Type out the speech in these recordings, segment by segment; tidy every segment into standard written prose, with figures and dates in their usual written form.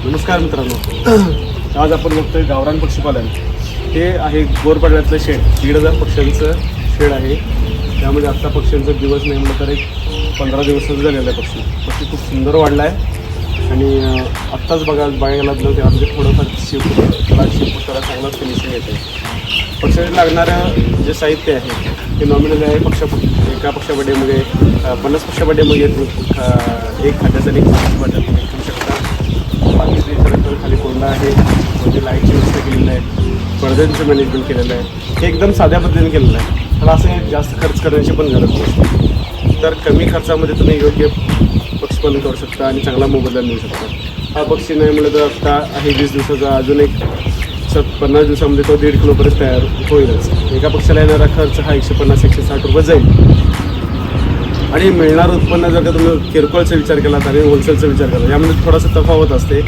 नमस्कार मित्रांनो, आज आपण बघतोय गावरान पक्षीपालन. हे आहे गोरपाड्यातलं शेड. 1500 पक्ष्यांचं शेड आहे. त्यामध्ये आत्ता पक्ष्यांचा दिवस नाही म्हटलं तर एक 15 दिवसच झालेला आहे. पक्षी खूप सुंदर वाढला आहे आणि आत्ताच बघायला लागलं त्यामध्ये थोडंफार शिवपुष्टाला चांगलाच फिनिशिंग येते. पक्षाला लागणारं जे साहित्य आहे ते नॉमिनल आहे. एका पक्षाबड्यामध्ये 50 पक्षाबड्यामध्ये एक खाद्याचा आणि एक बड्या तुम्ही घेऊ शकता. बाकीचे खाली कोंडा आहे, म्हणजे लाईटची व्यवस्था केलेली आहे, पडद्यांचं मॅनेजमेंट केलेलं आहे. हे एकदम साध्या पद्धतीने केलेलं आहे. त्याला असं जास्त खर्च करण्याची पण गरज नसते. तर कमी खर्चामध्ये तुम्ही योग्य पक्षीपालन करू शकता आणि चांगला मोबदला मिळू शकता. हा पक्षी नाही म्हटलं तर आत्ता आहे 20 दिवसाचा, अजून एक 50 दिवसामध्ये तो 1.5 किलोपर्यंत तयार होईलच. एका पक्षाला येणारा खर्च हा 150-160 रुपये जाईल. आणि मिळणारं उत्पन्न जर का तुम्ही किरकोळचा विचार केला आणि होलसेलचा विचार केला, यामध्ये थोडासा तफावत असते.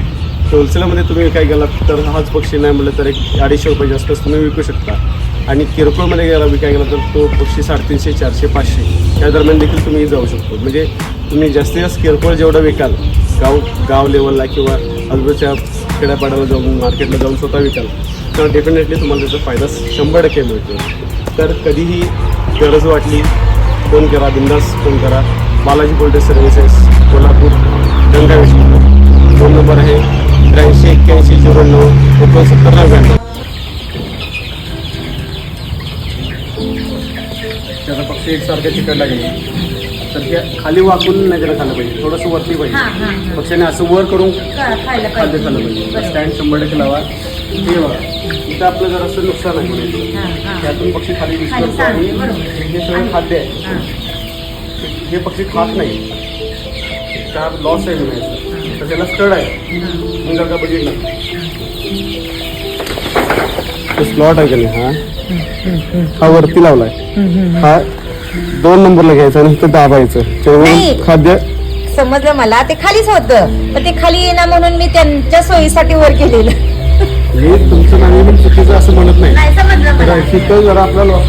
होलसेलमध्ये तुम्ही काय केलात तर हाच पक्षी नाही म्हटलं तर एक 250 रुपये आसपास तुम्ही विकू शकता. आणि किरकोळमध्ये गेला विकाय गेला तर तो पक्षी 350, 400, 500 या दरम्यान देखील तुम्ही जाऊ शकतो. म्हणजे तुम्ही जास्तीत जास्त किरकोळ जेवढं विकाल गाव लेवलला किंवा आजूबाजूच्या खेड्यापाड्याला जाऊन मार्केटला जाऊन स्वतः विकाल तर डेफिनेटली तुम्हाला त्याचा फायदा 100% मिळतो. तर कधीही गरज वाटली फोन करा, बिंदास फोन करा. Balaji poultry services, Kolhapur, Gangavesh. Phone number आहे 83-81-09 6999. त्याचा पक्षी एकसारख्या चिकटला गेला तर त्या खाली वाकून नाही त्याला खाल्लं पाहिजे, थोडंसं वरती पाहिजे. पक्षाने असं वर करून खाद्य खाल्लं पाहिजे. स्टँड 100% लावा. हे बघा इथं आपलं जर असं नुकसान आहे म्हणायचं, त्यातून पक्षी खाली विस्तारतो आणि हे सगळं खाद्य आहे. हे पक्षी खात नाही, त्या लॉस आहे म्हणायचं. तर त्याला स्टड आहे. मग जर का बघितलं स्लॉट आहे का नाही, हा वरती लावलाय, हा 2 नंबरला घ्यायचा आणि इथं दाबायचं. खाद्य समजलं मला. ते खालीच होतं पण ते खाली येणार म्हणून मी त्यांच्या सोयीसाठी वर केलेलं. हे तुमचं नाही चुकीचं असं म्हणत नाही. समजलं मला. जरा आपला लॉस